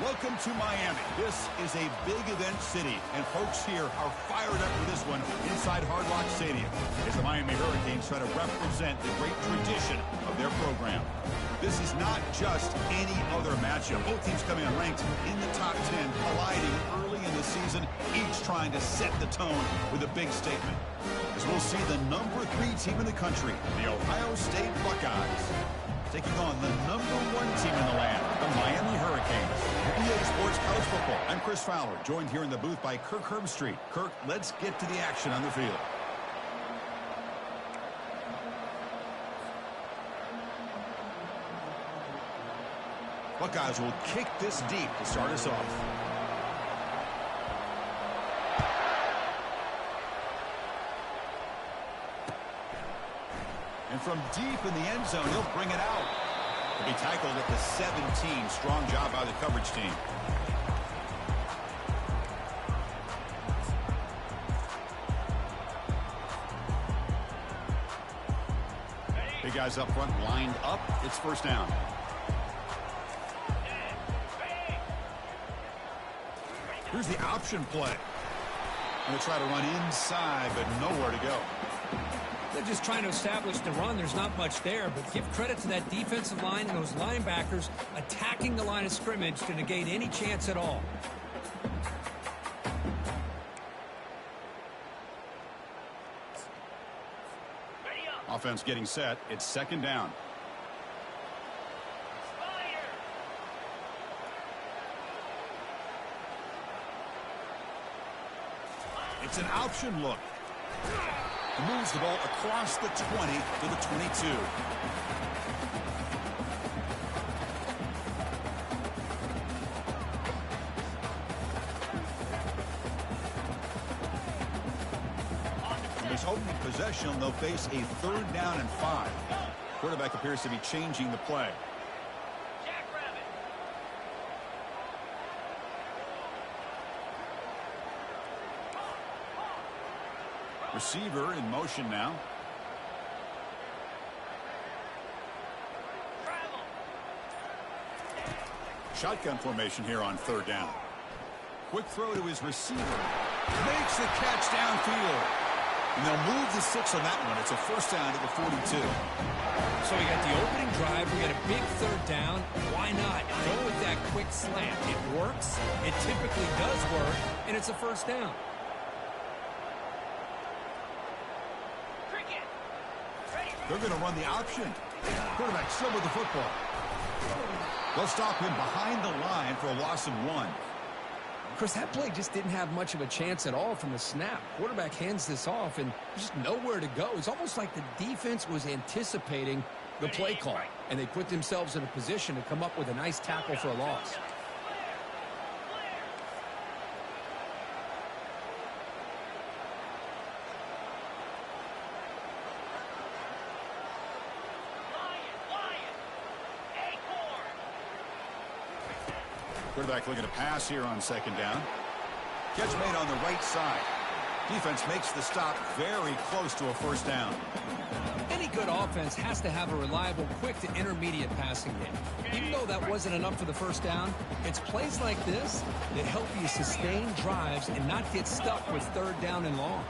Welcome to Miami. This is a big event city, and folks here are fired up for this one inside Hard Rock Stadium as the Miami Hurricanes try to represent the great tradition of their program. This is not just any other matchup. Both teams coming in ranked in the top 10, colliding early in the season, each trying to set the tone with a big statement. As we'll see the number 3 team in the country, the Ohio State Buckeyes, taking on the number 1 team in the land, the Miami Hurricanes. EA Sports College Football. I'm Chris Fowler, joined here in the booth by Kirk Herbstreit. Kirk, let's get to the action on the field. Buckeyes will kick this deep to start us off. And from deep in the end zone, he'll bring it out. He'll be tackled at the 17. Strong job by the coverage team. Big guys up front, lined up. It's first down. Here's the option play. Going to try to run inside, but nowhere to go. They're just trying to establish the run. There's not much there, but give credit to that defensive line and those linebackers attacking the line of scrimmage to negate any chance at all. Offense getting set. It's second down. It's an option look. He moves the ball across the 20 to the 22. From his opening possession, they'll face a 3rd down and 5. Quarterback appears to be changing the play. Receiver in motion now. Shotgun formation here on 3rd down. Quick throw to his receiver. Makes the catch downfield. And they'll move the 6 on that one. It's a first down at the 42. So we got the opening drive. We got a big 3rd down. Why not go with that quick slant? It works. It typically does work. And it's a first down. They're going to run the option. Quarterback still with the football. They'll stop him behind the line for a loss of 1. Chris, that play just didn't have much of a chance at all from the snap. Quarterback hands this off, and just nowhere to go. It's almost like the defense was anticipating the play call, and they put themselves in a position to come up with a nice tackle for a loss. Quarterback looking to pass here on 2nd down. Catch made on the right side. Defense makes the stop very close to a first down. Any good offense has to have a reliable, quick to intermediate passing game. Even though that wasn't enough for the first down, it's plays like this that help you sustain drives and not get stuck with 3rd down and long.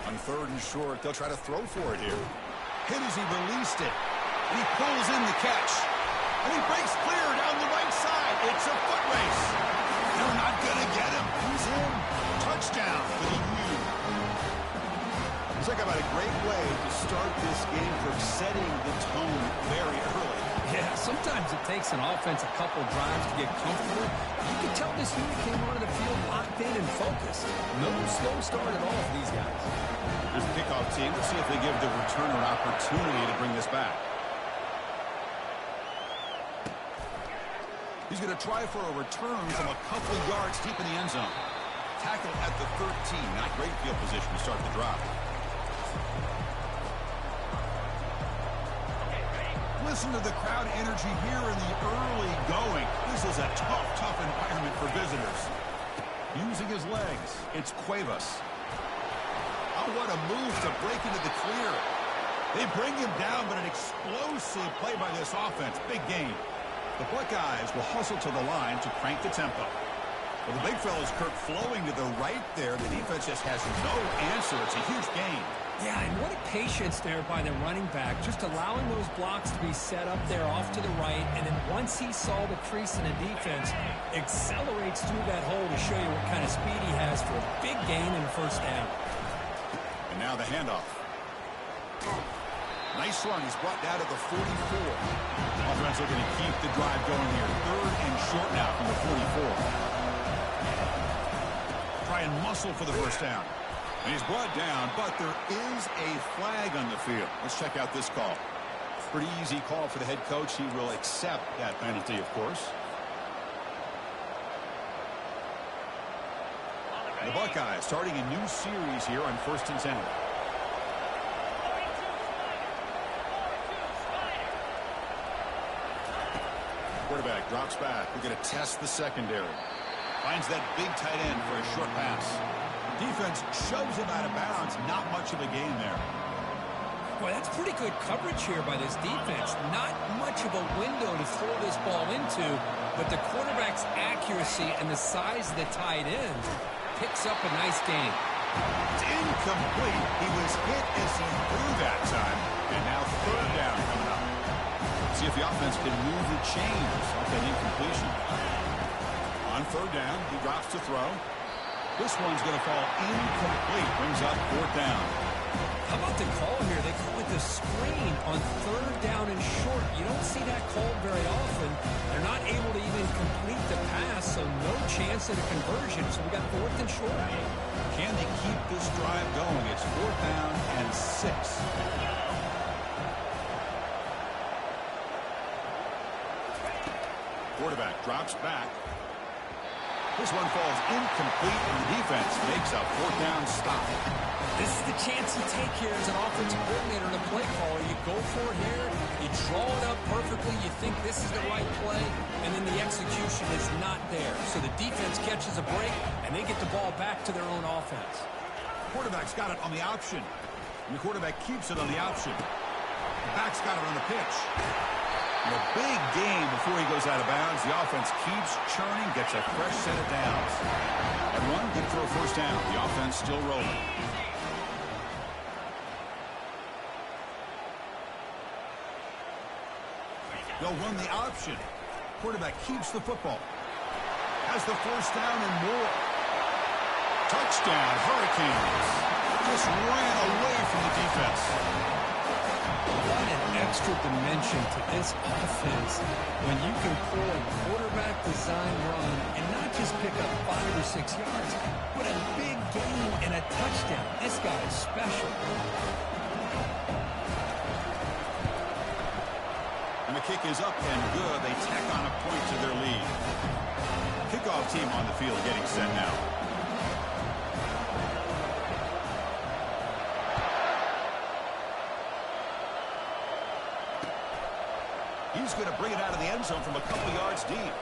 On 3rd and short, they'll try to throw for it here. Hit as he released it. And he pulls in the catch. And he breaks clear down the right side. It's a foot race. They're not going to get him. He's in. Touchdown for the U. Talk about a great way to start this game for setting the tone very early. Yeah, sometimes it takes an offense a couple drives to get comfortable. You can tell this unit came onto the field locked in and focused. No slow start at all for these guys. There's the kickoff team. Let's see if they give the returner an opportunity to bring this back. He's going to try for a return from a couple of yards deep in the end zone. Tackle at the 13. Not great field position to start the drive. Listen to the crowd energy here in the early going. This is a tough environment for visitors. Using his legs, it's Cuevas. Oh, what a move to break into the clear. They bring him down, but an explosive play by this offense. Big gain. The Buckeyes will hustle to the line to crank the tempo. Well, the big fella's Kirk flowing to the right there. The defense just has no answer. It's a huge gain. Yeah, and what a patience there by the running back, just allowing those blocks to be set up there off to the right, and then once he saw the crease in the defense, accelerates through that hole to show you what kind of speed he has for a big gain and a first down. And now the handoff. Nice run. He's brought down to the 44. Offense looking to keep the drive going here. 3rd and short now from the 44. Try and muscle for the first down. And he's brought down, but there is a flag on the field. Let's check out this call. Pretty easy call for the head coach. He will accept that penalty, of course. The Buckeyes starting a new series here on 1st and 10. Quarterback drops back. We're going to test the secondary. Finds that big tight end for a short pass. Defense shoves him out of bounds. Not much of a gain there. Boy, that's pretty good coverage here by this defense. Not much of a window to throw this ball into, but the quarterback's accuracy and the size of the tight end picks up a nice gain. It's incomplete. He was hit as he threw that time. And now 3rd down coming up. See if the offense can move the chains off that incompletion. On 3rd down, he drops to throw. This one's going to fall incomplete. Brings up 4th down. How about the call here? They call it the screen on 3rd down and short. You don't see that called very often. They're not able to even complete the pass, so no chance at a conversion. So we got 4th and short. Can they keep this drive going? It's 4th down and 6. Quarterback drops back. This one falls incomplete, and the defense makes a 4th down stop. This is the chance you take here as an offensive coordinator and a play caller. You go for it here, you draw it up perfectly, you think this is the right play, and then the execution is not there. So the defense catches a break, and they get the ball back to their own offense. Quarterback's got it on the option, and the quarterback keeps it on the option. The back's got it on the pitch. And a big gain before he goes out of bounds. The offense keeps churning, gets a fresh set of downs. And run, good for a first down. The offense still rolling. They'll run the option. Quarterback keeps the football. Has the first down and more. Touchdown, Hurricanes. Just ran away from the defense. What an extra dimension to this offense when you can pull a quarterback design run and not just pick up 5 or 6 yards, but a big gain and a touchdown. This guy is special. And the kick is up and good. They tack on a point to their lead. Kickoff team on the field getting set now. He's going to bring it out of the end zone from a couple yards deep.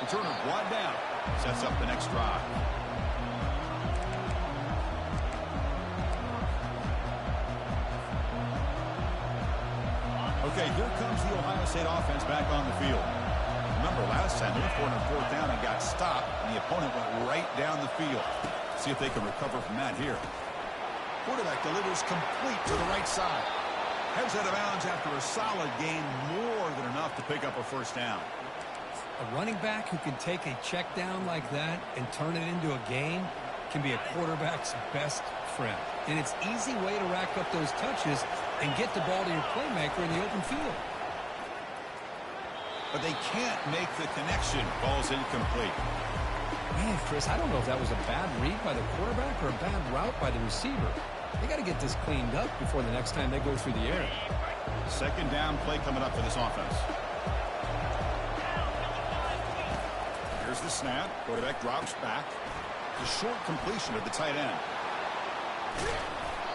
Returner brought down. Sets up the next drive. Okay, here comes the Ohio State offense back on the field. Remember, last time they were for 4th down and got stopped, and the opponent went right down the field. See if they can recover from that here. Quarterback delivers complete to the right side. Heads out of bounds after a solid gain, more than enough to pick up a first down. A running back who can take a check down like that and turn it into a gain can be a quarterback's best friend. And it's an easy way to rack up those touches and get the ball to your playmaker in the open field. But they can't make the connection. Ball's incomplete. Man, Chris, I don't know if that was a bad read by the quarterback or a bad route by the receiver. They got to get this cleaned up before the next time they go through the air. 2nd down play coming up for this offense. Here's the snap. Quarterback drops back. The short completion of the tight end.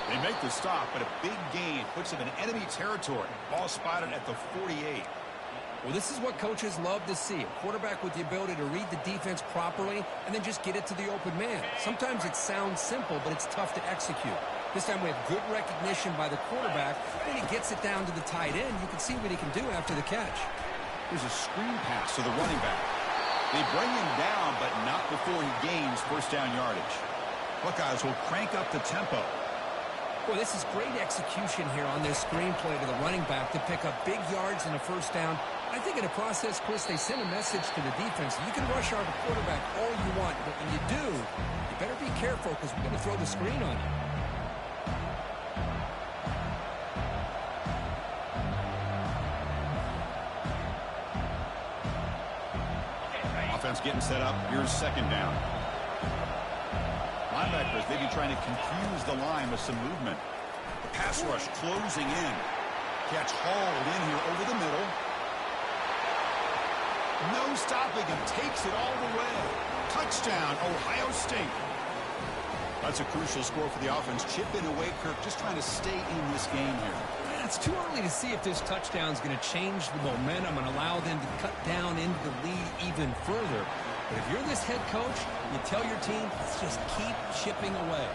They make the stop, but a big gain puts them in enemy territory. Ball spotted at the 48. Well, this is what coaches love to see. A quarterback with the ability to read the defense properly and then just get it to the open man. Sometimes it sounds simple, but it's tough to execute. This time we have good recognition by the quarterback. Then he gets it down to the tight end. You can see what he can do after the catch. Here's a screen pass to the running back. They bring him down, but not before he gains first down yardage. Buckeyes will crank up the tempo. Boy, this is great execution here on this screenplay to the running back to pick up big yards and a first down. I think in the process, Chris, they send a message to the defense. You can rush our quarterback all you want, but when you do, you better be careful because we're going to throw the screen on you. Offense getting set up. Here's second down. Linebackers maybe trying to confuse the line with some movement. The pass rush closing in. Catch hauled in here over the middle. No stopping him. Takes it all the way. Touchdown, Ohio State. That's a crucial score for the offense. Chipping away, Kirk, just trying to stay in this game here. It's too early to see if this touchdown is going to change the momentum and allow them to cut down into the lead even further. But if you're this head coach, you tell your team, let's just keep chipping away.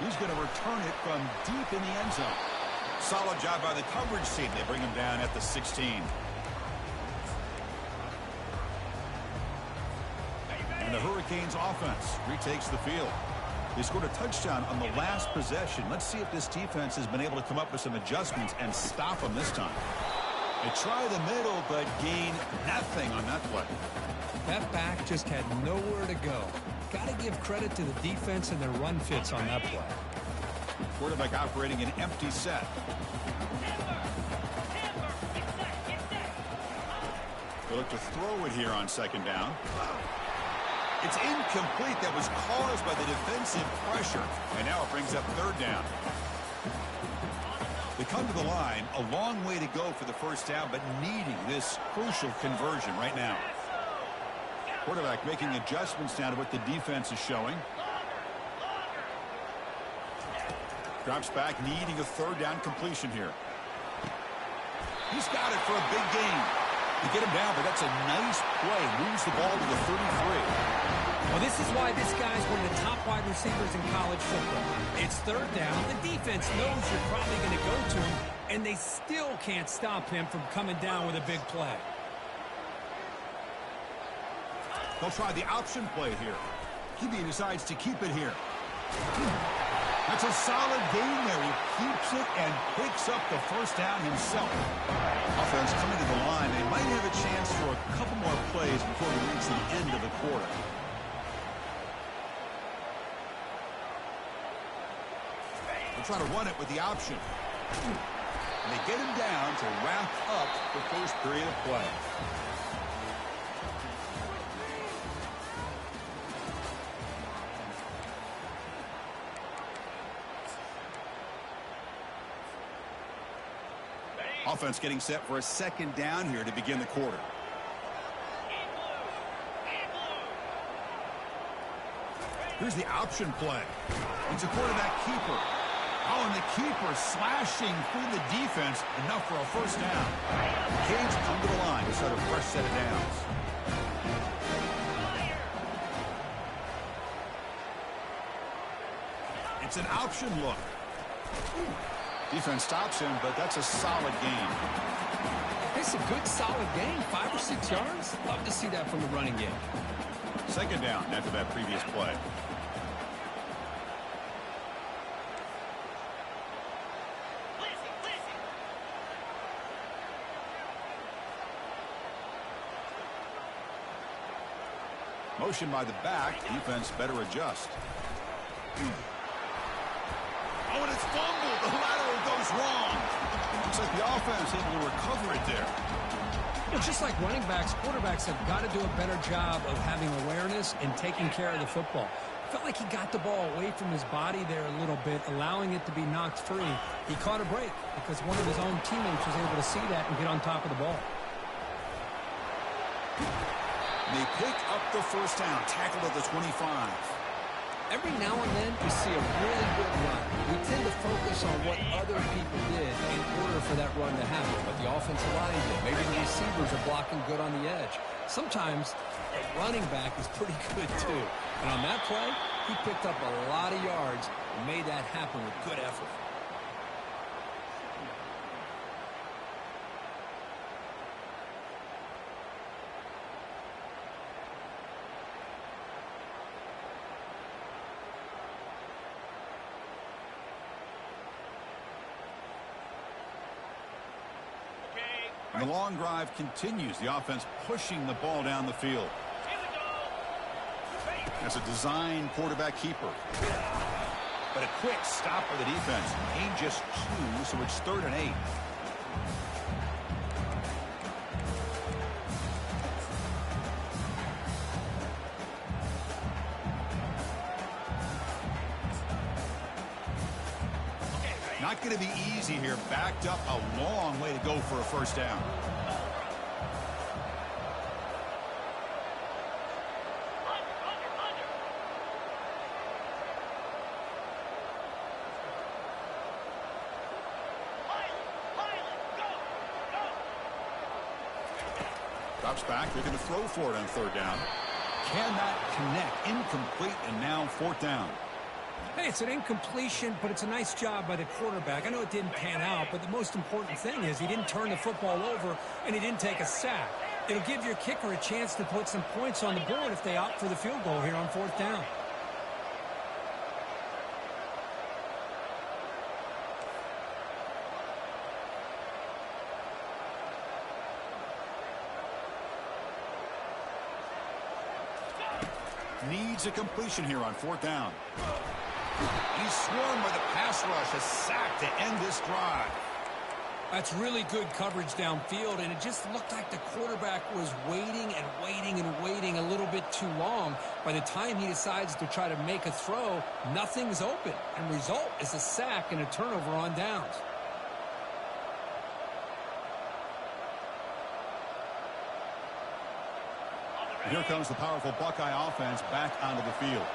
He's going to return it from deep in the end zone. Solid job by the coverage team. They bring him down at the 16. And the Hurricanes offense retakes the field. They scored a touchdown on the last possession. Let's see if this defense has been able to come up with some adjustments and stop them this time. They try the middle, but gain nothing on that play. That back just had nowhere to go. Got to give credit to the defense and their run fits on that play. Quarterback operating an empty set. They look to throw it here on second down. It's incomplete. That was caused by the defensive pressure. And now it brings up third down. They come to the line. A long way to go for the first down, but needing this crucial conversion right now. Quarterback making adjustments now to what the defense is showing. Drops back, needing a third down completion here. He's got it for a big gain. They get him down, but that's a nice play. Moves the ball to the 33. Well, this is why this guy's one of the top wide receivers in college football. It's third down. The defense knows you're probably going to go to him, and they still can't stop him from coming down with a big play. They'll try the option play here. QB decides to keep it here. That's a solid gain there. He keeps it and picks up the first down himself. Offense coming to the line. They might have a chance for a couple more plays before we reach the end of the quarter. They'll try to run it with the option. And they get him down to wrap up the first period of play. Offense getting set for a second down here to begin the quarter. Here's the option play. It's a quarterback keeper. Oh, and the keeper slashing through the defense. Enough for a first down. Canes come to the line to start a fresh set of downs. It's an option look. Defense stops him, but that's a solid gain. It's a good, solid gain. 5 or 6 yards. Love to see that from the running game. Second down after that previous play. Motion by the back. Defense better adjust. Oh, and it's fumbled. The lateral goes wrong. Looks like the offense able to recover it there. Well, just like running backs, quarterbacks have got to do a better job of having awareness and taking care of the football. Felt like he got the ball away from his body there a little bit, allowing it to be knocked free. He caught a break because one of his own teammates was able to see that and get on top of the ball. They pick up the first down, tackled at the 25. Every now and then, we see a really good run. We tend to focus on what other people did in order for that run to happen. But the offensive line did. Maybe the receivers are blocking good on the edge. sometimes a running back is pretty good too. And on that play, he picked up a lot of yards and made that happen with good effort. And the long drive continues. The offense pushing the ball down the field. As a design quarterback keeper. But a quick stop for the defense. Gain just 2, so it's 3rd and 8. Not going to be easy here. Backed up a long way to go for a first down. Drops back. They're going to throw for it on 3rd down. Cannot connect. Incomplete, and now 4th down. Hey, it's an incompletion, but it's a nice job by the quarterback. I know it didn't pan out, but the most important thing is he didn't turn the football over and he didn't take a sack. It'll give your kicker a chance to put some points on the board if they opt for the field goal here on 4th down. Needs a completion here on 4th down. He's swarmed by the pass rush. A sack to end this drive. That's really good coverage downfield, and it just looked like the quarterback was waiting and waiting and waiting a little bit too long. By the time he decides to try to make a throw, nothing's open, and result is a sack and a turnover on downs. And here comes the powerful Buckeye offense back onto the field.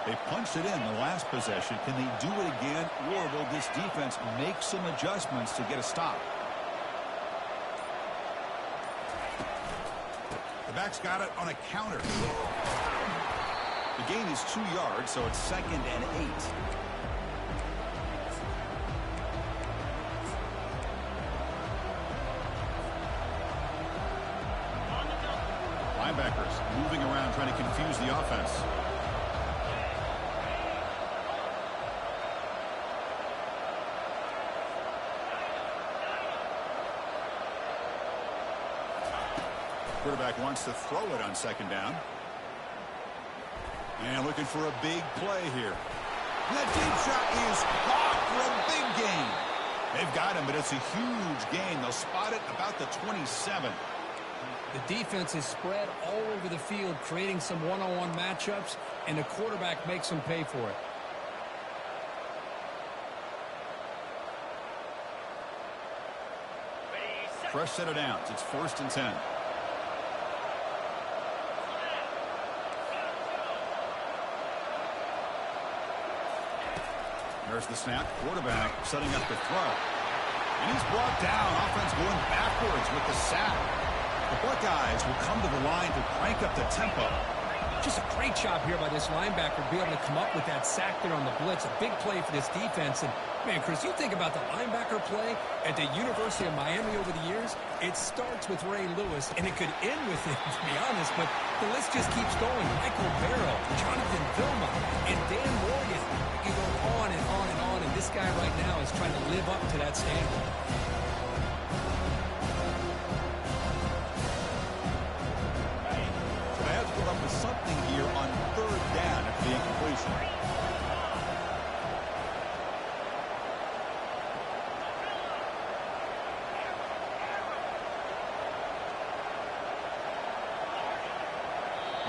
They punched it in the last possession. Can they do it again, or will this defense make some adjustments to get a stop? The back's got it on a counter. The gain is 2 yards, so it's 2nd and 8. Linebackers moving around trying to confuse the offense. Quarterback wants to throw it on 2nd down. And looking for a big play here. And that deep shot is caught for a big gain. They've got him, but it's a huge gain. They'll spot it about the 27. The defense is spread all over the field, creating some one-on-one matchups, and the quarterback makes them pay for it. Fresh set of downs. It's 1st and 10. There's the snap. Quarterback setting up the throw. And he's brought down. Offense going backwards with the sack. The Buckeyes will come to the line to crank up the tempo. Just a great job here by this linebacker to be able to come up with that sack there on the blitz. A big play for this defense. And, man, Chris, you think about the linebacker play at the University of Miami over the years, it starts with Ray Lewis, and it could end with him, to be honest. But the list just keeps going. Michael Barrow, Jonathan Vilma, and Dan Morgan. You go on and on and on, and this guy right now is trying to live up to that standard. They have to come up with something here on 3rd down after the incompletion.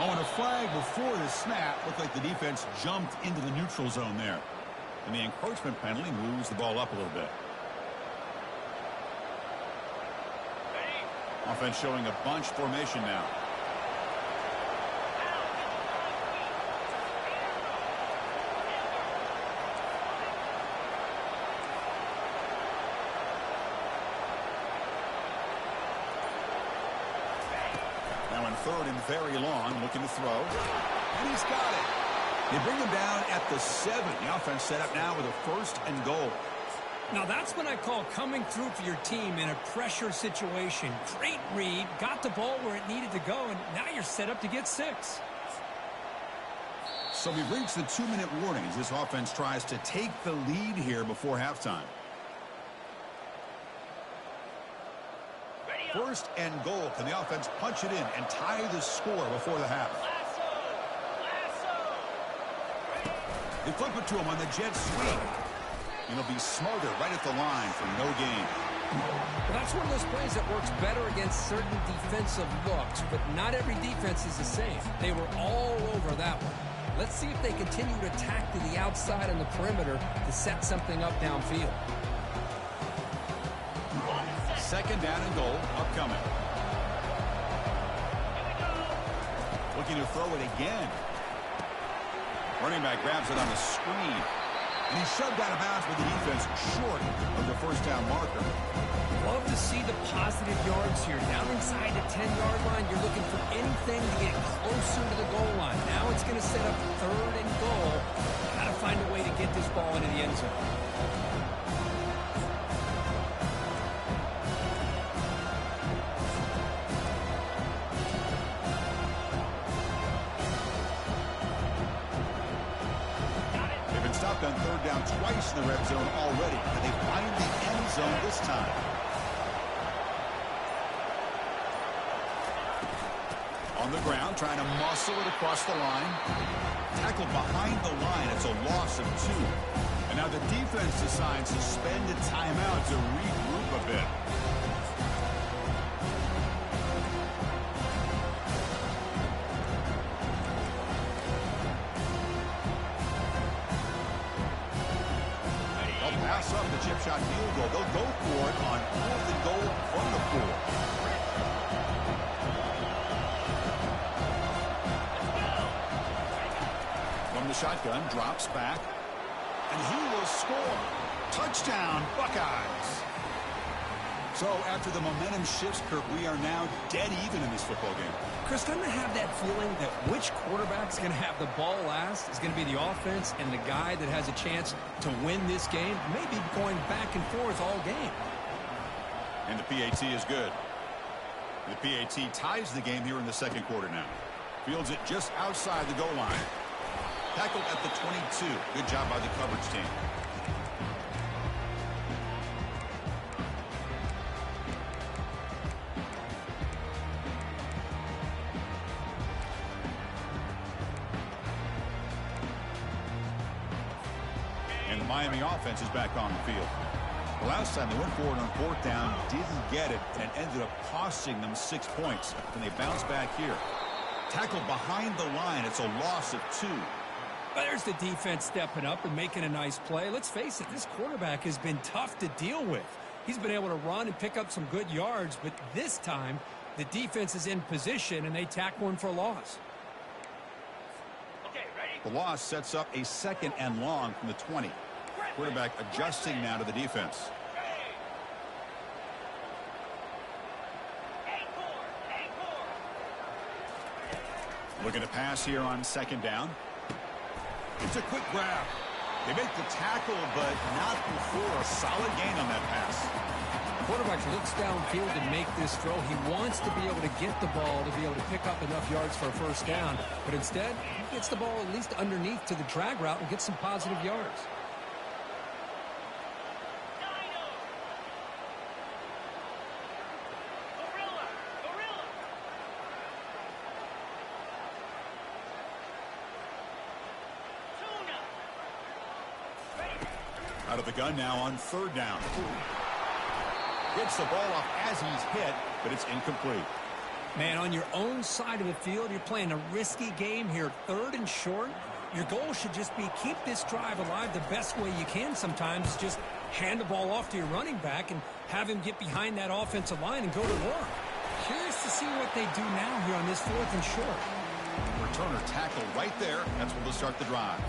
Oh, and a flag before the snap. Looked like the defense jumped into the neutral zone there. And the encroachment penalty moves the ball up a little bit. Offense showing a bunch formation now. Now in third and very long, looking to throw. And he's got it. They bring him down at the 7. The offense set up now with a first and goal. Now that's what I call coming through for your team in a pressure situation. Great read, got the ball where it needed to go, and now you're set up to get 6. So we've reached the 2-minute warning as this offense tries to take the lead here before halftime. First and goal. Can the offense punch it in and tie the score before the half? They flip it to him on the jet sweep. He'll be smothered right at the line for no gain. Well, that's one of those plays that works better against certain defensive looks, but not every defense is the same. They were all over that one. Let's see if they continue to attack to the outside on the perimeter to set something up downfield. Second down and goal, upcoming. Looking to throw it again. Running back grabs it on the screen. And he's shoved out of bounds with the defense short of the first down marker. Love to see the positive yards here. Down inside the 10-yard line, you're looking for anything to get closer to the goal line. Now it's going to set up third and goal. Got to find a way to get this ball into the end zone. Stopped on third down twice in the red zone already, and they find the end zone this time. On the ground, trying to muscle it across the line. Tackled behind the line. It's a loss of 2. And now the defense decides to spend a timeout to regroup a bit. Pass up the chip shot field goal. They'll go for it on 4th and goal from the 4. From the shotgun, drops back, and he will score. Touchdown, Buckeyes. So after the momentum shifts, Kurt, we are now dead even in this football game. Chris, don't I have that feeling that which quarterback's going to have the ball last is going to be the offense, and the guy that has a chance to win this game may be going back and forth all game. And the PAT is good. The PAT ties the game here in the second quarter now. Fields it just outside the goal line. Tackled at the 22. Good job by the coverage team. And the Miami offense is back on the field. The last time they went forward on 4th down, didn't get it, and ended up costing them 6 points. And they bounce back here. Tackled behind the line. It's a loss of 2. There's the defense stepping up and making a nice play. Let's face it, this quarterback has been tough to deal with. He's been able to run and pick up some good yards, but this time the defense is in position and they tack one for a loss. The loss sets up a 2nd and long from the 20. Quarterback adjusting now to the defense. Looking to pass here on 2nd down. It's a quick grab. They make the tackle, but not before a solid gain on that pass. Quarterback looks downfield to make this throw. He wants to be able to get the ball to be able to pick up enough yards for a first down. But instead, he gets the ball at least underneath to the drag route and gets some positive yards. Out of the gun now on 3rd down. Gets the ball off as he's hit, but it's incomplete. Man, on your own side of the field, you're playing a risky game here. 3rd and short. Your goal should just be keep this drive alive the best way you can sometimes. Just hand the ball off to your running back and have him get behind that offensive line and go to work. Curious to see what they do now here on this 4th and short. Returner tackled right there. That's where they'll start the drive.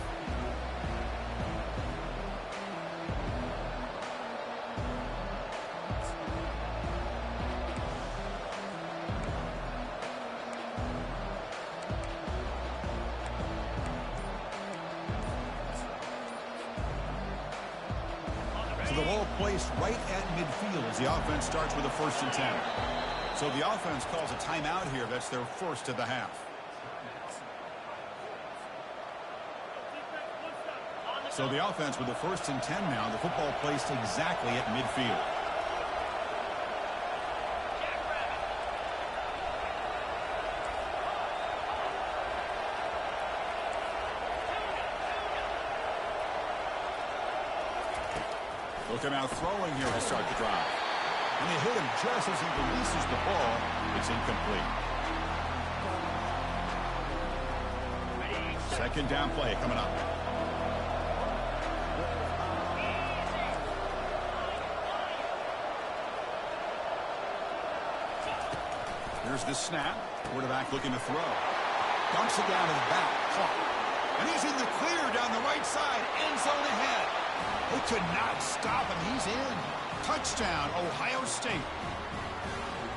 Ball placed right at midfield as the offense starts with a 1st and 10. So the offense calls a timeout here. That's their first of the half. So the offense with the 1st and 10 now. The football placed exactly at midfield. They'll come out throwing here to start the drive. And they hit him just as he releases the ball. It's incomplete. 2nd down play coming up. Here's the snap. Quarterback looking to throw. Dumps it down to the back. And he's in the clear down the right side. End zone ahead. They could not stop him. He's in. Touchdown, Ohio State.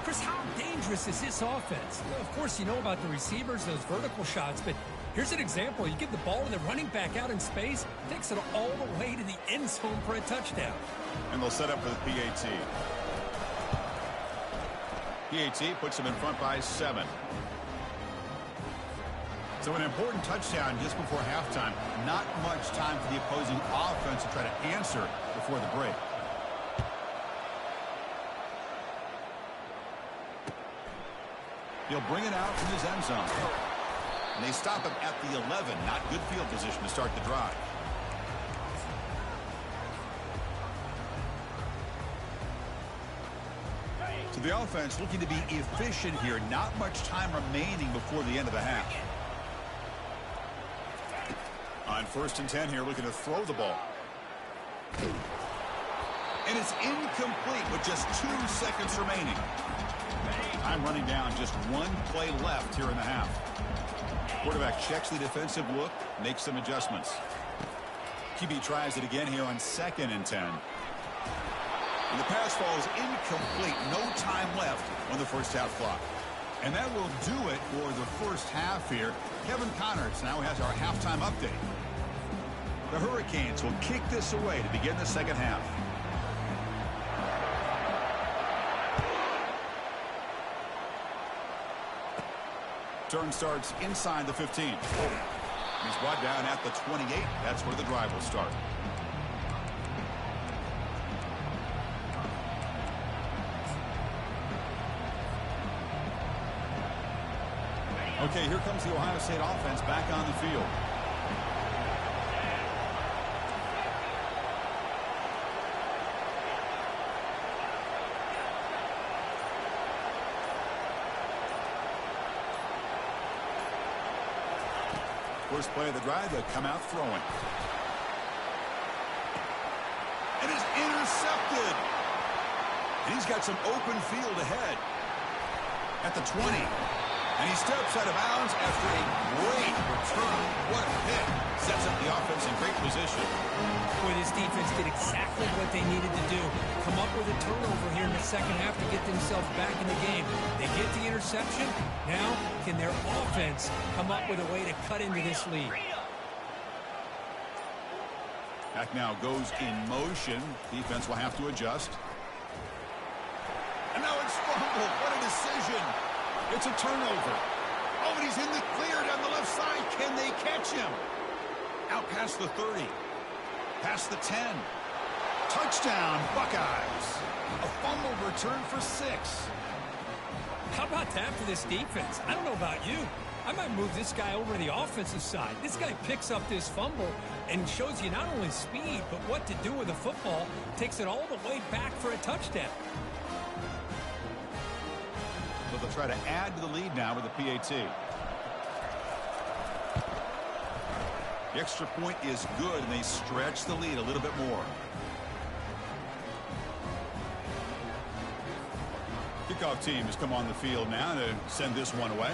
Chris, how dangerous is this offense? Well, of course, you know about the receivers, those vertical shots, but here's an example. You give the ball to the running back out in space, takes it all the way to the end zone for a touchdown. And they'll set up for the PAT. PAT puts them in front by 7. So an important touchdown just before halftime. Not much time for the opposing offense to try to answer before the break. He'll bring it out from his end zone. And they stop him at the 11. Not good field position to start the drive. So the offense looking to be efficient here. Not much time remaining before the end of the half. On 1st and 10 here, looking to throw the ball. And it's incomplete with just 2 seconds remaining. Time running down, just 1 play left here in the half. Quarterback checks the defensive look, makes some adjustments. QB tries it again here on 2nd and 10. And the pass falls incomplete. No time left on the first half clock. And that will do it for the first half here. Kevin Connors now has our halftime update. The Hurricanes will kick this away to begin the second half. Turn starts inside the 15. He's brought down at the 28. That's where the drive will start. Okay, here comes the Ohio State offense back on the field. First play of the drive, they'll come out throwing. It is intercepted. And he's got some open field ahead. At the 20. And he steps out of bounds after a great return. What a hit. Sets up the offense in great position. Boy, this defense did exactly what they needed to do. Come up with a turnover here in the second half to get themselves back in the game. They get the interception. Now, can their offense come up with a way to cut into this lead? Back now goes in motion. Defense will have to adjust. And now it's fumbled. What a decision. It's a turnover. Oh, and he's in the clear down the left side. Can they catch him? Out past the 30. Past the 10. Touchdown, Buckeyes. A fumble return for 6. How about that for this defense? I don't know about you. I might move this guy over to the offensive side. This guy picks up this fumble and shows you not only speed, but what to do with the football. Takes it all the way back for a touchdown. So they'll try to add to the lead now with the PAT. The extra point is good, and they stretch the lead a little bit more. Kickoff team has come on the field now to send this one away.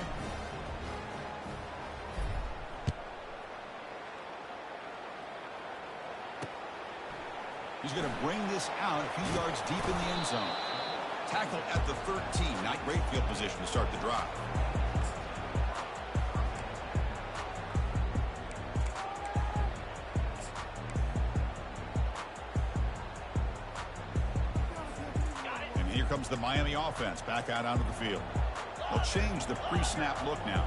He's going to bring this out a few yards deep in the end zone. Tackle at the 13. Not great field position to start the drive. here comes the Miami offense back out onto the field. They'll change the pre-snap look now.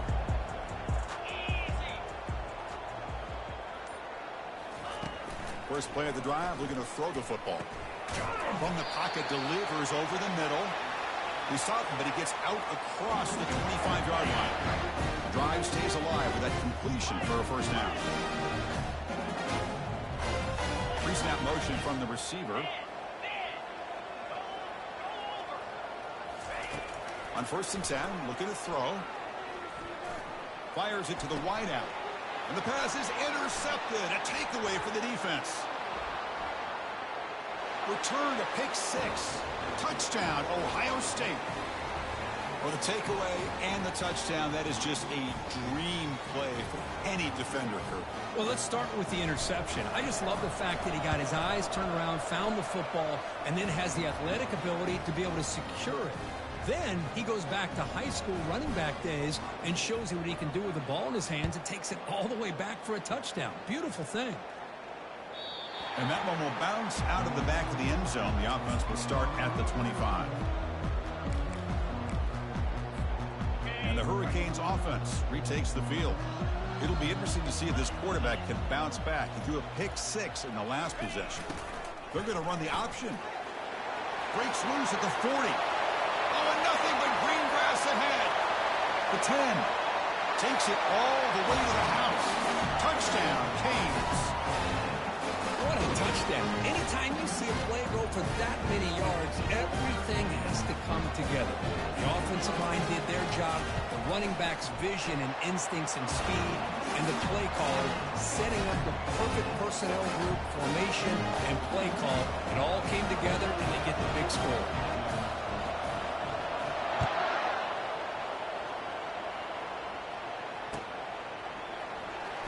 First play of the drive, looking to throw the football. From the pocket, delivers over the middle. He's stopped him, but he gets out across the 25-yard line. The drive stays alive with that completion for a first down. Pre-snap motion from the receiver. On 1st and 10, looking to throw. Fires it to the wideout. And the pass is intercepted. A takeaway for the defense. Return to pick 6. Touchdown, Ohio State. Well, the takeaway and the touchdown, that is just a dream play for any defender, Kurt. Well, let's start with the interception. I just love the fact that he got his eyes turned around, found the football, and then has the athletic ability to be able to secure it. Then he goes back to high school running back days and shows you what he can do with the ball in his hands and takes it all the way back for a touchdown. Beautiful thing. And that one will bounce out of the back of the end zone. The offense will start at the 25. And the Hurricanes offense retakes the field. It'll be interesting to see if this quarterback can bounce back. He threw a pick 6 in the last possession. They're going to run the option. Breaks loose at the 40. Oh, and nothing but green grass ahead. The 10. Takes it all the way to the house. Touchdown, Canes. What a touchdown. Anytime you see a play go for that many yards, everything has to come together. The offensive line did their job, the running back's vision and instincts and speed, and the play caller setting up the perfect personnel group, formation, and play call. It all came together, and they get the big score.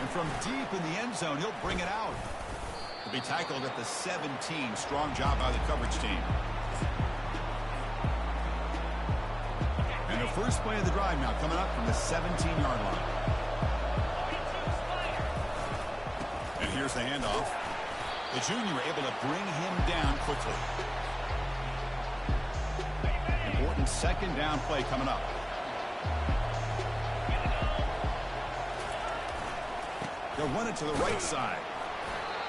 And from deep in the end zone, he'll bring it out. He'll be tackled at the 17. Strong job by the coverage team. And the first play of the drive now coming up from the 17-yard line. And here's the handoff. The junior able to bring him down quickly. Important second down play coming up. They'll run it to the right side.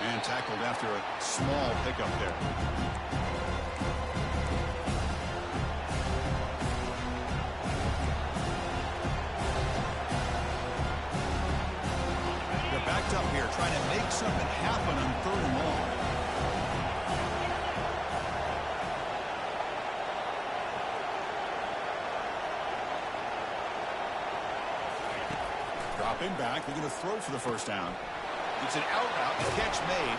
And tackled after a small pickup there. They're backed up here, trying to make something happen on 3rd and long. Dropping back, they're going to throw for the first down. It's an out route, the catch made.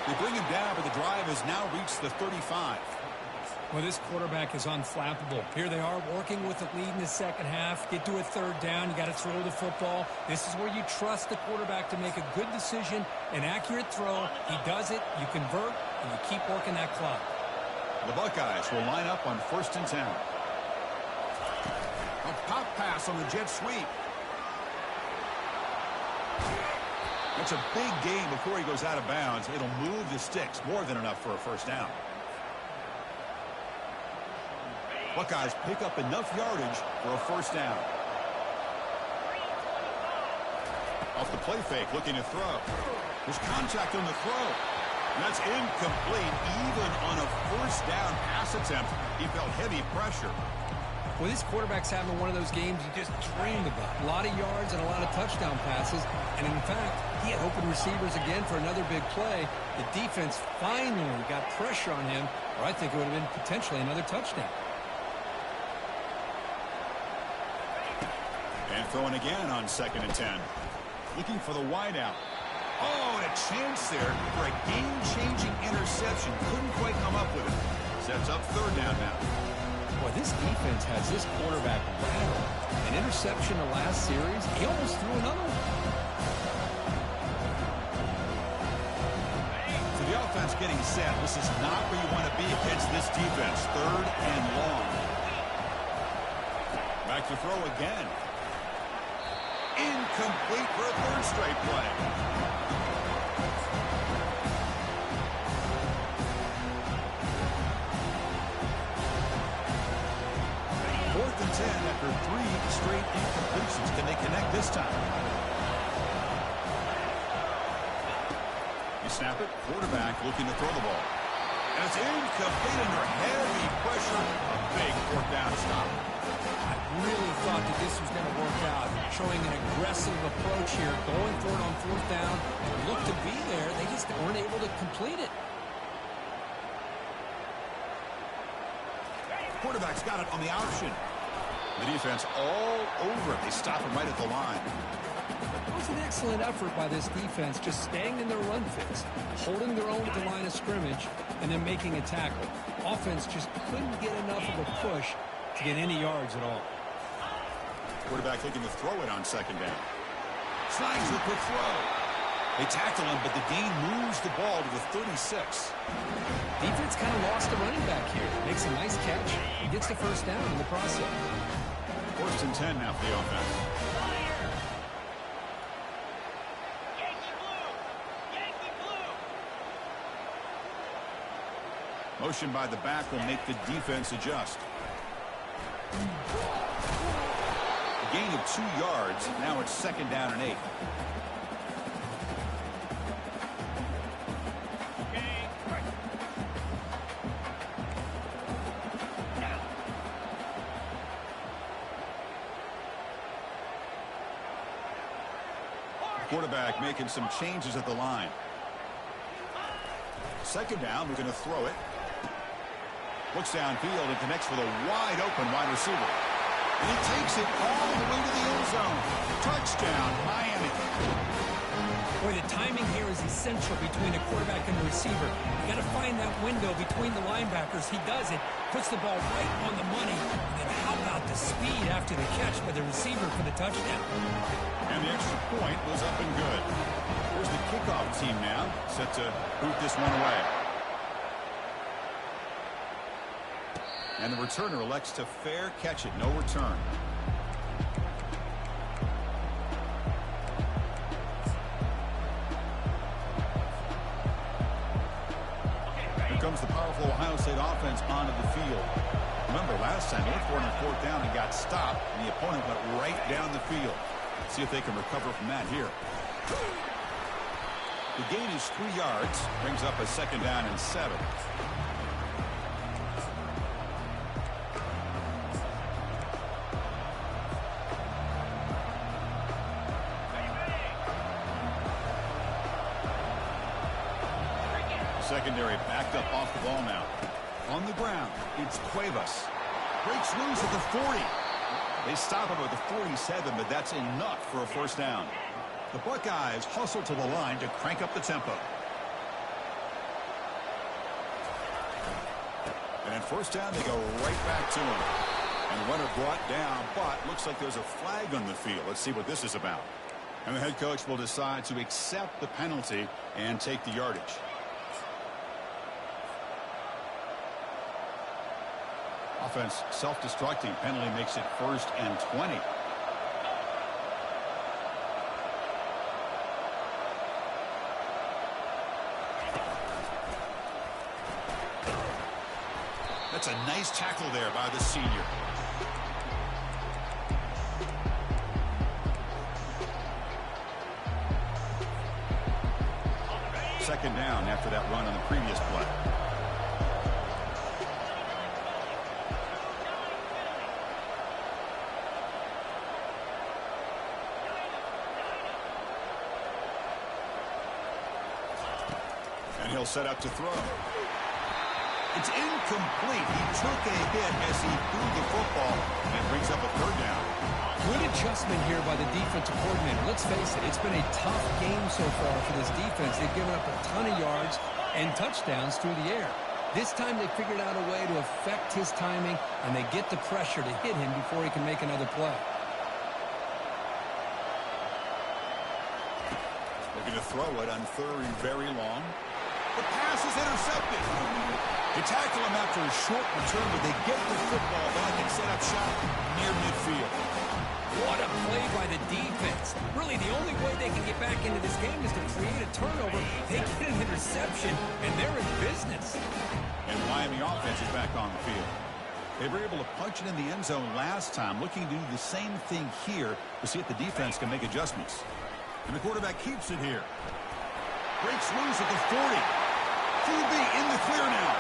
They bring him down, but the drive has now reached the 35. Well, this quarterback is unflappable. Here they are working with the lead in the second half. Get to a 3rd down. You got to throw the football. This is where you trust the quarterback to make a good decision, an accurate throw. He does it, you convert, and you keep working that clock. The Buckeyes will line up on 1st and 10. A pop pass on the jet sweep. It's a big gain before he goes out of bounds. It'll move the sticks, more than enough for a first down. Buckeyes pick up enough yardage for a first down. Off the play fake, looking to throw. There's contact on the throw. And that's incomplete. Even on a first down pass attempt, he felt heavy pressure. Well, this quarterback's having one of those games you just dreamed about. A lot of yards and a lot of touchdown passes. And in fact, he had open receivers again for another big play. The defense finally got pressure on him, or I think it would have been potentially another touchdown. And throwing again on 2nd and 10. Looking for the wideout. Oh, and a chance there for a game-changing interception. Couldn't quite come up with it. Sets up 3rd down now. Boy, this defense has this quarterback rattled. An interception the last series, he almost threw another one. So the offense getting set. This is not where you want to be against this defense. 3rd and long. Back to throw again. Incomplete for a 3rd straight play. after 3 straight incompletions. Can they connect this time? You snap it. Quarterback looking to throw the ball. And it's incomplete under heavy pressure. A big 4th down stop. I really thought that this was going to work out, showing an aggressive approach here, going for it on 4th down. It looked to be there. They just weren't able to complete it. Quarterback's got it on the option. The defense all over it. They stop him right at the line. It was an excellent effort by this defense, just staying in their run fits, holding their own at the line of scrimmage, and then making a tackle. Offense just couldn't get enough of a push to get any yards at all. Quarterback looking to throw it on 2nd down. Slides the quick throw. They tackle him, but the gain moves the ball to the 36. Defense kind of lost the running back here. Makes a nice catch and gets the 1st down in the process. 1st and 10 now for the offense. Motion by the back will make the defense adjust. A gain of 2 yards. Now it's 2nd down and 8. Quarterback making some changes at the line. 2nd down, we're going to throw it. Looks downfield and connects with a wide-open wide receiver. And he takes it all the way to the end zone. Touchdown, Miami. Boy, the timing here is essential between a quarterback and a receiver. You got to find that window between the linebackers. He does it, puts the ball right on the money. And then how about the speed after the catch by the receiver for the touchdown? And the extra point was up and good. Here's the kickoff team now, set to boot this one away. And the returner elects to fair catch it, no return. Here comes the powerful Ohio State offense onto the field. Remember, last time they went for it on 4th down and got stopped, and the opponent went right down the field. See if they can recover from that here. The gain is 3 yards, brings up a 2nd down and 7. Secondary backed up off the ball now. On the ground, it's Cuevas. Breaks loose at the 40. They stop him at the 47, but that's enough for a 1st down. The Buckeyes hustle to the line to crank up the tempo. And at 1st down, they go right back to him. And runner brought down, but looks like there's a flag on the field. Let's see what this is about. And the head coach will decide to accept the penalty and take the yardage. Offense self-destructing. Penalty makes it 1st and 20. That's a nice tackle there by the senior. Second down after that run on the previous play. And he'll set up to throw. It's incomplete. He took a hit as he threw the football and brings up a 3rd down. Good adjustment here by the defensive coordinator. Let's face it, it's been a tough game so far for this defense. They've given up a ton of yards and touchdowns through the air. This time they figured out a way to affect his timing, and they get the pressure to hit him before he can make another play. Looking to throw it on 3rd and very long. The pass is intercepted. They tackle him after a short return, but they get the football back and set up shop near midfield. What a play by the defense. Really, the only way they can get back into this game is to create a turnover. They get an interception, and they're in business. And the Miami offense is back on the field. They were able to punch it in the end zone last time, looking to do the same thing here to see if the defense can make adjustments. And the quarterback keeps it here. Breaks loose at the 40. QB in the clear now.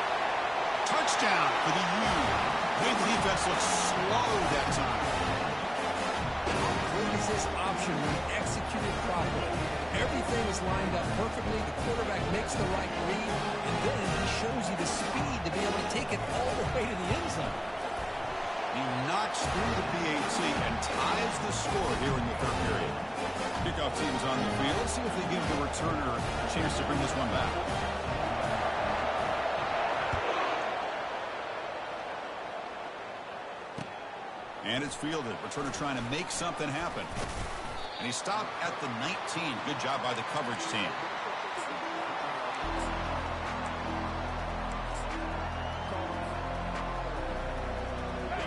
Touchdown for the U. Made the defense look slow that time. What is this option when executed properly? Everything is lined up perfectly. The quarterback makes the right read, and then he shows you the speed to be able to take it all the way to the end zone. He knocks through the PAT and ties the score here in the third period. Kickoff team is on the field. Let's see if they give the returner a chance to bring this one back. And it's fielded. Returner trying to make something happen. And he stopped at the 19. Good job by the coverage team.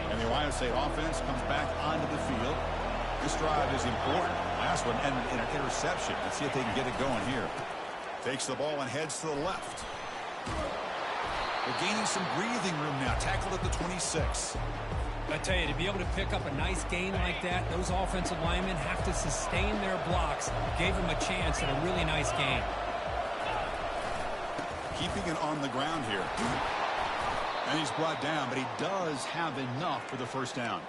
And the Ohio State offense comes back onto the field. This drive is important. Last one ended in an interception. Let's see if they can get it going here. Takes the ball and heads to the left. They're gaining some breathing room now. Tackled at the 26. I tell you, to be able to pick up a nice gain like that, those offensive linemen have to sustain their blocks. Gave him a chance at a really nice gain. Keeping it on the ground here. And he's brought down, but he does have enough for the first down.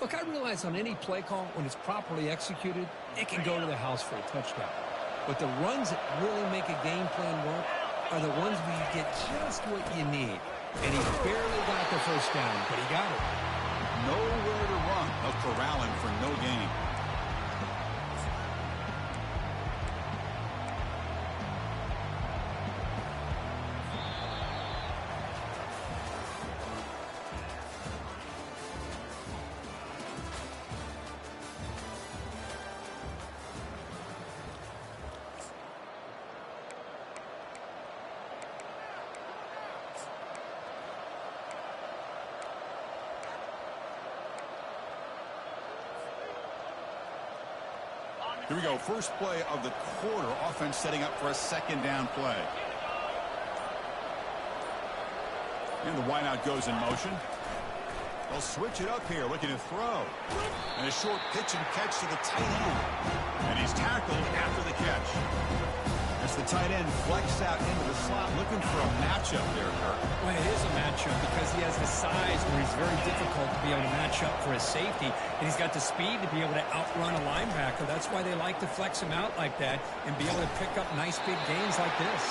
Look, I realize on any play call, when it's properly executed, it can go to the house for a touchdown. But the runs that really make a game plan work are the ones where you get just what you need. And he barely got the first down, but he got it. Nowhere to run. They'll corral him for no gain. Here we go. First play of the quarter. Offense setting up for a second down play. And the wideout goes in motion. They'll switch it up here, looking to throw. And a short pitch and catch to the tight end. And he's tackled after the catch. As the tight end flexed out into the slot, looking for a matchup there, Kirk. Well, it is a matchup because he has the size where he's very difficult to be able to match up for his safety. And he's got the speed to be able to outrun a linebacker. That's why they like to flex him out like that and be able to pick up nice big gains like this.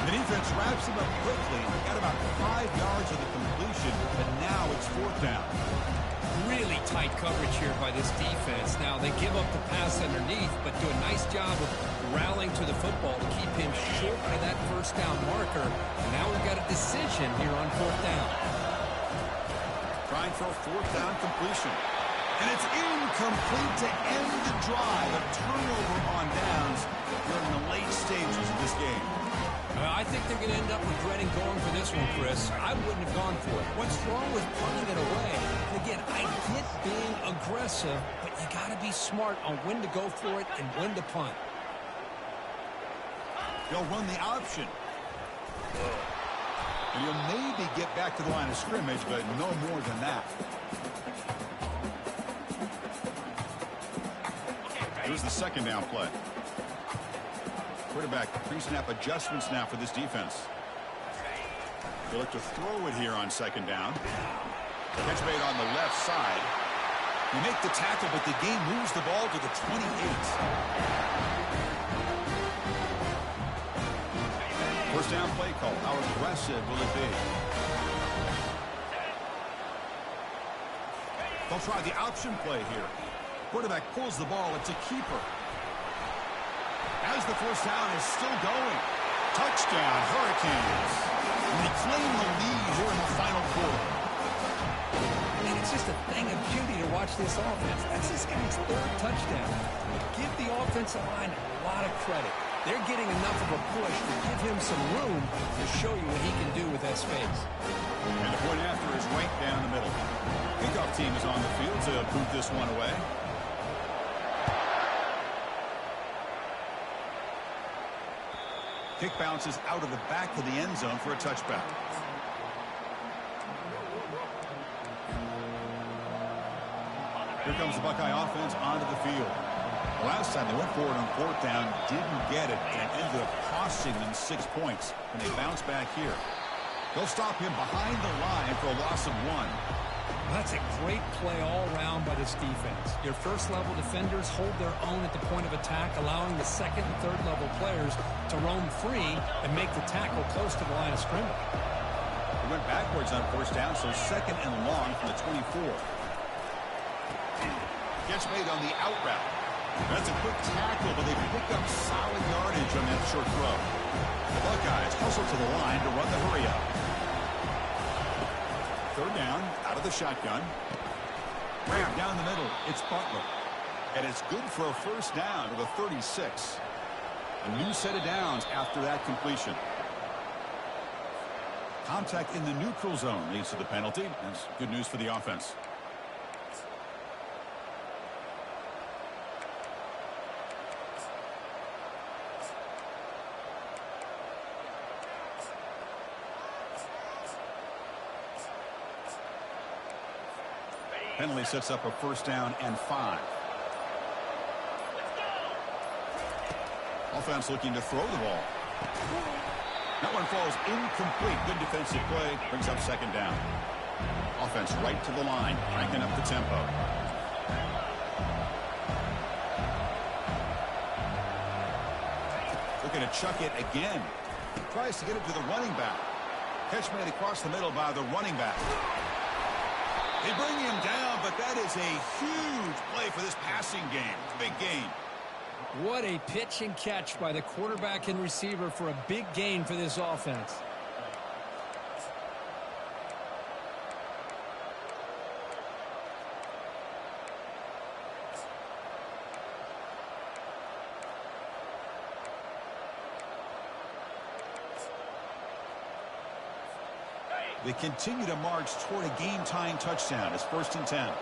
The defense wraps him up quickly. Got about 5 yards of the completion, but now it's fourth down. Really tight coverage here by this defense. Now, they give up the pass underneath, but do a nice job of rallying to the football to keep him short of that first down marker. And now we've got a decision here on fourth down. Trying for a fourth down completion. And it's incomplete to end the drive. A turnover on downs during the late stages of this game. I think they're going to end up regretting going for this one, Chris. I wouldn't have gone for it. What's wrong with punting it away? And again, I get being aggressive, but you got to be smart on when to go for it and when to punt. They'll run the option. And you'll maybe get back to the line of scrimmage, but no more than that. Here's the second down play. Quarterback pre-snap adjustments now for this defense. They look to throw it here on second down. Catch made on the left side. They make the tackle, but the game moves the ball to the 28. First down play call. How aggressive will it be? They'll try the option play here. Quarterback pulls the ball. It's a keeper. As the first down is still going. Touchdown, Hurricanes. And they claim the lead here in the final quarter. And it's just a thing of beauty to watch this offense. That's this guy's third touchdown. But give the offensive line a lot of credit. They're getting enough of a push to give him some room to show you what he can do with that space. And the point after is right down the middle. Kickoff team is on the field to boot this one away. Kick bounces out of the back of the end zone for a touchback. Here comes the Buckeye offense onto the field. The last time they went forward on fourth down, didn't get it, and it ended up costing them 6 points. And they bounce back here. They'll stop him behind the line for a loss of 1. That's a great play all around by this defense. Your first-level defenders hold their own at the point of attack, allowing the second and third-level players to roam free and make the tackle close to the line of scrimmage. They went backwards on first down, so second and long from the 24. Gets made on the out route. That's a quick tackle, but they pick up solid yardage on that short throw. The Buckeyes hustle to the line to run the hurry-up. Third down, out of the shotgun. Ramp down the middle, it's Butler. And it's good for a first down to the 36. A new set of downs after that completion. Contact in the neutral zone leads to the penalty. That's good news for the offense. Penalty sets up a first down and 5. Offense looking to throw the ball. That one falls incomplete. Good defensive play. Brings up second down. Offense right to the line, cranking up the tempo. Looking to chuck it again. Tries to get it to the running back. Catch made across the middle by the running back. They bring him down, but that is a huge play for this passing game. Big gain. What a pitch and catch by the quarterback and receiver for a big gain for this offense. They continue to march toward a game-tying touchdown. It's 1st and 10.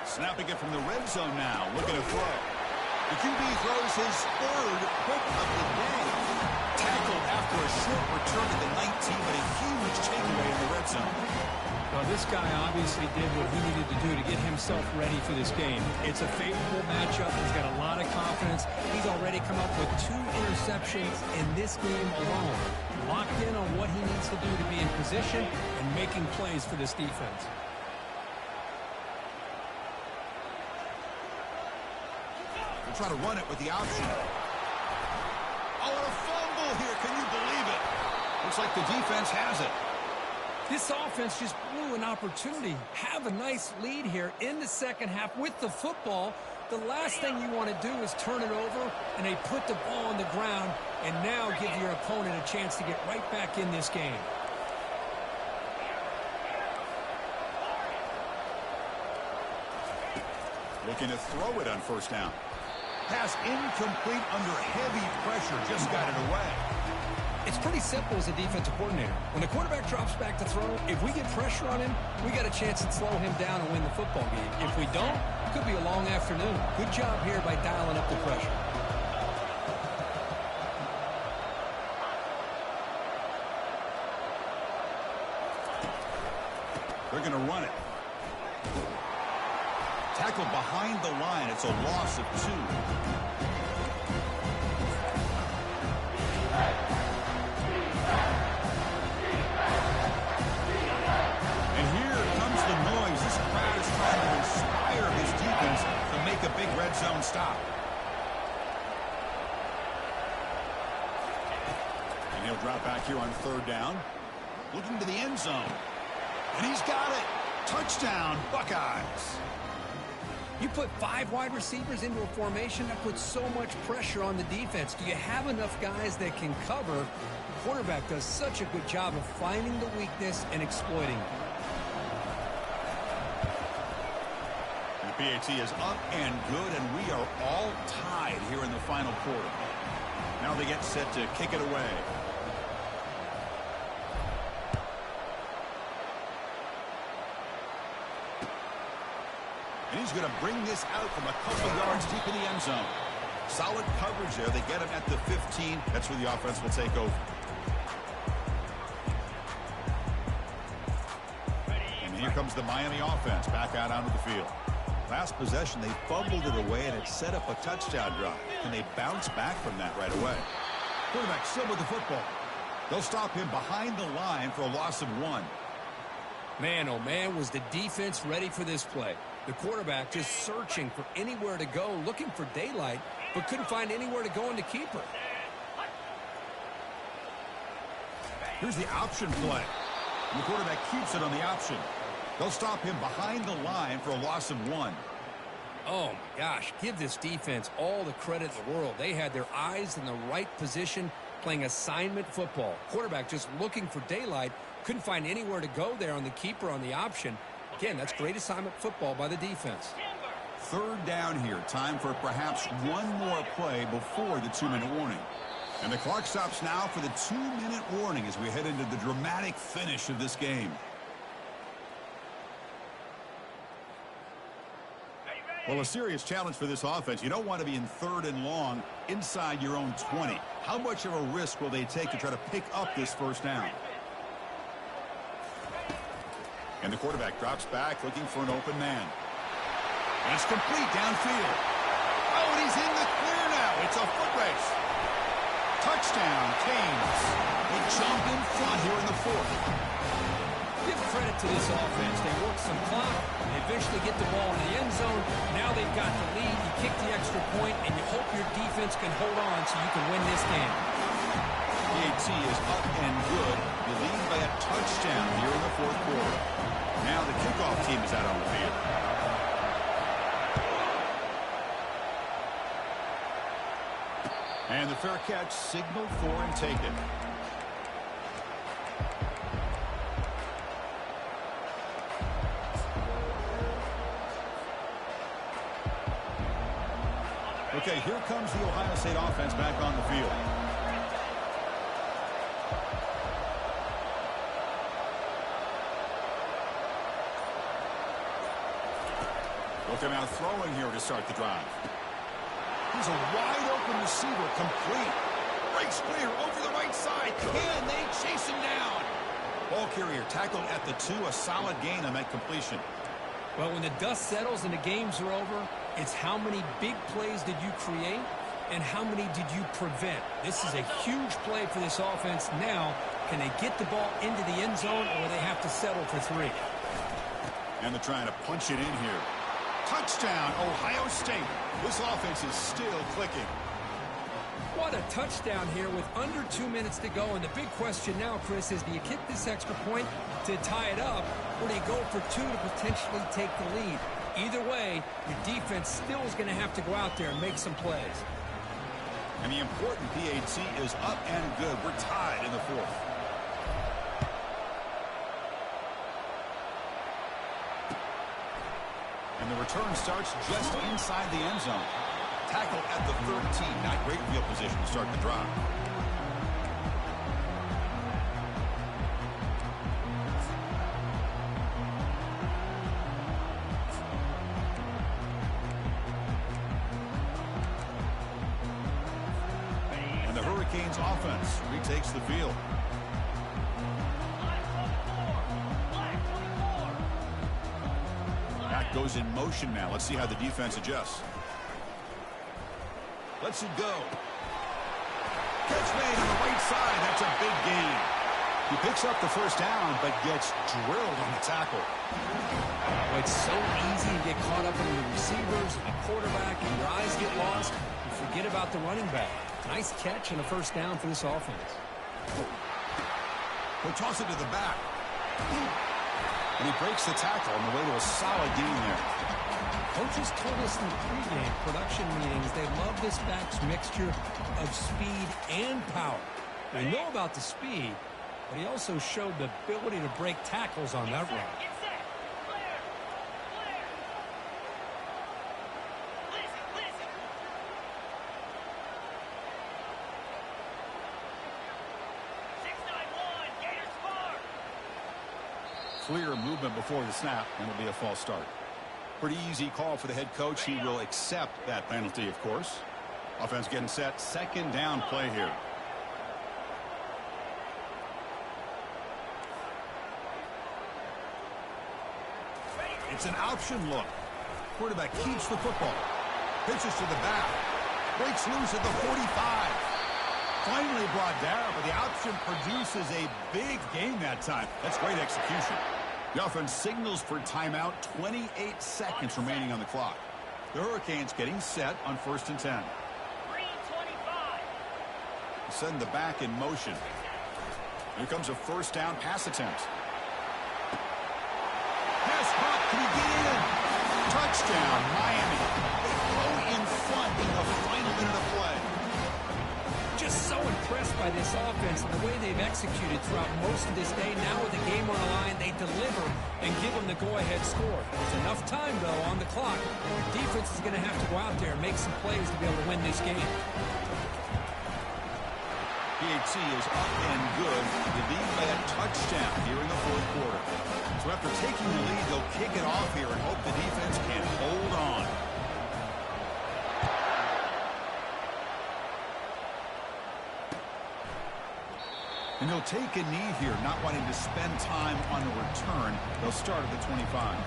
Snapping it from the red zone now. Looking to throw. The QB throws his third pick of the day. Tackled after a short return to the 19, but a huge takeaway in the red zone. Well, this guy obviously did what he needed to do to get himself ready for this game. It's a favorable matchup. He's got a lot of confidence. He's already come up with 2 interceptions in this game alone. Locked in on what he needs to do to be in position and making plays for this defense. They'll try to run it with the option. Oh, and a fumble here. Can you believe it? Looks like the defense has it. This offense just blew an opportunity. Have a nice lead here in the second half with the football. The last thing you want to do is turn it over, and they put the ball on the ground and now give your opponent a chance to get right back in this game. Looking to throw it on first down. Pass incomplete under heavy pressure. Just got it away. It's pretty simple as a defensive coordinator. When the quarterback drops back to throw, if we get pressure on him, we got a chance to slow him down and win the football game. If we don't, it could be a long afternoon. Good job here by dialing up the pressure. They're going to run it. Tackled behind the line. It's a loss of 2. And here comes the noise. This crowd is trying to inspire his defense to make a big red zone stop. And he'll drop back here on third down. Looking to the end zone. And he's got it. Touchdown, Buckeyes. You put 5 wide receivers into a formation that puts so much pressure on the defense. Do you have enough guys that can cover? The quarterback does such a good job of finding the weakness and exploiting it. The PAT is up and good, and we are all tied here in the final quarter. Now they get set to kick it away. And he's going to bring this out from a couple yards deep in the end zone. Solid coverage there. They get him at the 15. That's where the offense will take over. And here comes the Miami offense back out onto the field. Last possession, they fumbled it away, and it set up a touchdown drive. Can they bounce back from that right away? Quarterback still with the football. They'll stop him behind the line for a loss of 1. Man, oh man, was the defense ready for this play. The quarterback just searching for anywhere to go, looking for daylight, but couldn't find anywhere to go in the keeper. Here's the option play. And the quarterback keeps it on the option. They'll stop him behind the line for a loss of 1. Oh, my gosh, give this defense all the credit in the world. They had their eyes in the right position, playing assignment football. Quarterback just looking for daylight, couldn't find anywhere to go there on the keeper on the option. Again, that's great assignment football by the defense. 3rd down here. Time for perhaps one more play before the 2-minute warning. And the clock stops now for the 2-minute warning as we head into the dramatic finish of this game. Well, a serious challenge for this offense. You don't want to be in 3rd and long inside your own 20. How much of a risk will they take to try to pick up this 1st down? And the quarterback drops back looking for an open man. And it's complete downfield. Oh, and he's in the clear now. It's a foot race. Touchdown, Canes. They jump in front here in the 4th. Give credit to this offense. They work some clock. They eventually get the ball in the end zone. Now they've got the lead. You kick the extra point, and you hope your defense can hold on so you can win this game. PAT is up and good. You lead by a touchdown here in the 4th quarter. Now the kickoff team is out on the field. And the fair catch signaled for and taken. Okay, here comes the Ohio State offense back on the field. They'll come out throwing here to start the drive. He's a wide-open receiver, complete. Breaks clear over the right side. Can they chase him down? Ball carrier tackled at the 2. A solid gain on that completion. Well, when the dust settles and the games are over, it's how many big plays did you create and how many did you prevent. This is a huge play for this offense. Now, can they get the ball into the end zone or they have to settle for 3? And they're trying to punch it in here. Touchdown, Ohio State. This offense is still clicking. What a touchdown here with under 2 minutes to go. And the big question now, Chris, is do you kick this extra point to tie it up, or do you go for 2 to potentially take the lead? Either way, your defense still is going to have to go out there and make some plays. And the important PAT is up and good. We're tied in the 4th. And the return starts just inside the end zone. Tackle at the 13. Not great field position to start the drive. And the Hurricanes offense retakes the field. Goes in motion now. Let's see how the defense adjusts. Lets it go. Catch made on the right side. That's a big gain. He picks up the 1st down, but gets drilled on the tackle. Well, it's so easy to get caught up in the receivers and the quarterback, and your eyes get lost. You forget about the running back. Nice catch and a 1st down for this offense. He'll toss it to the back. And he breaks the tackle on the way to a solid gain there. Coaches told us in the pregame production meetings they love this back's mixture of speed and power. They know about the speed, but he also showed the ability to break tackles on that run. Clear movement before the snap, and it'll be a false start. Pretty easy call for the head coach. He will accept that penalty, of course. Offense getting set. 2nd down play here. It's an option look. Quarterback keeps the football. Pitches to the back. Breaks loose at the 45. Finally brought down, but the option produces a big gain that time. That's great execution. The offense signals for timeout. 28 seconds remaining on the clock. The Hurricanes getting set on 1st and 10. 3:25. Send the back in motion. Here comes a first down pass attempt. Pass caught. Can he get in? Touchdown, Miami. They go in front in the final minute of play. Just so impressed by this offense and the way they've executed throughout most of this day. Now with the game on the line, they deliver and give them the go-ahead score. There's enough time, though, on the clock. The defense is going to have to go out there and make some plays to be able to win this game. PHC is up and good. The lead by a touchdown here in the 4th quarter. So after taking the lead, they'll kick it off here and hope the defense can hold on. And they'll take a knee here, not wanting to spend time on the return. They'll start at the 25.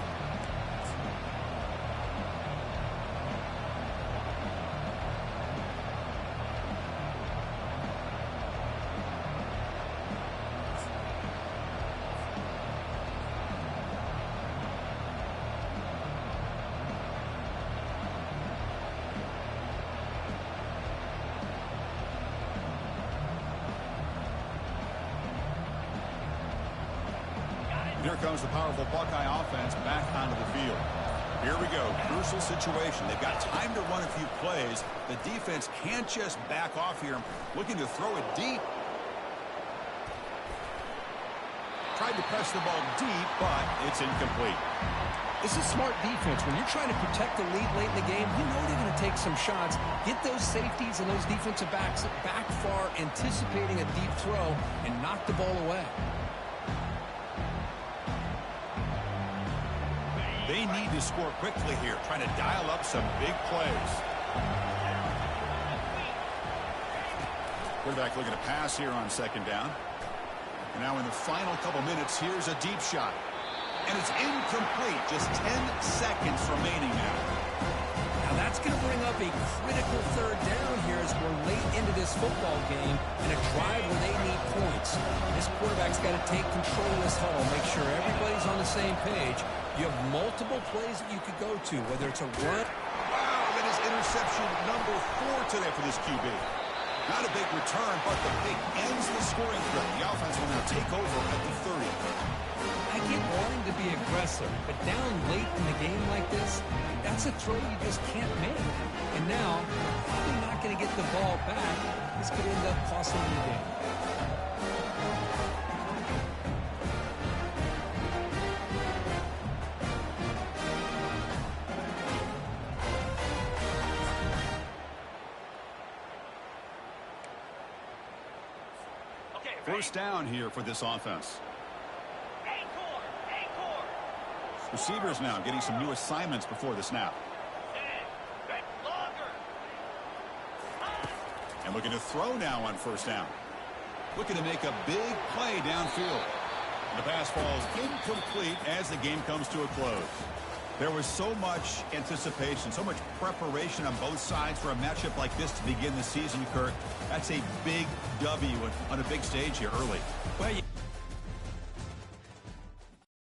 Here comes the powerful Buckeye offense back onto the field. Here we go. Crucial situation. They've got time to run a few plays. The defense can't just back off here. Looking to throw it deep. Tried to press the ball deep, but it's incomplete. This is smart defense. When you're trying to protect the lead late in the game, you know they're going to take some shots. Get those safeties and those defensive backs back far, anticipating a deep throw, and knock the ball away. They need to score quickly here, trying to dial up some big plays. Quarterback looking to pass here on 2nd down. And now in the final couple minutes, here's a deep shot. And it's incomplete. Just 10 seconds remaining now. Now that's going to bring up a critical 3rd down here as we're late into this football game in a drive where they need points. This quarterback's got to take control of this huddle, make sure everybody's on the same page. You have multiple plays that you could go to, whether it's a run. Wow, that is interception number 4 today for this QB. Not a big return, but the pick ends the scoring threat. The offense will now take over at the 30. I get wanting to be aggressive, but down late in the game like this, that's a throw you just can't make. And now, probably not going to get the ball back. This could end up costing them the game. First down here for this offense. Receivers now getting some new assignments before the snap. And looking to throw now on 1st down. Looking to make a big play downfield. The pass falls incomplete as the game comes to a close. There was so much anticipation, so much preparation on both sides for a matchup like this to begin the season, Kurt. That's a big W on a big stage here early. Well,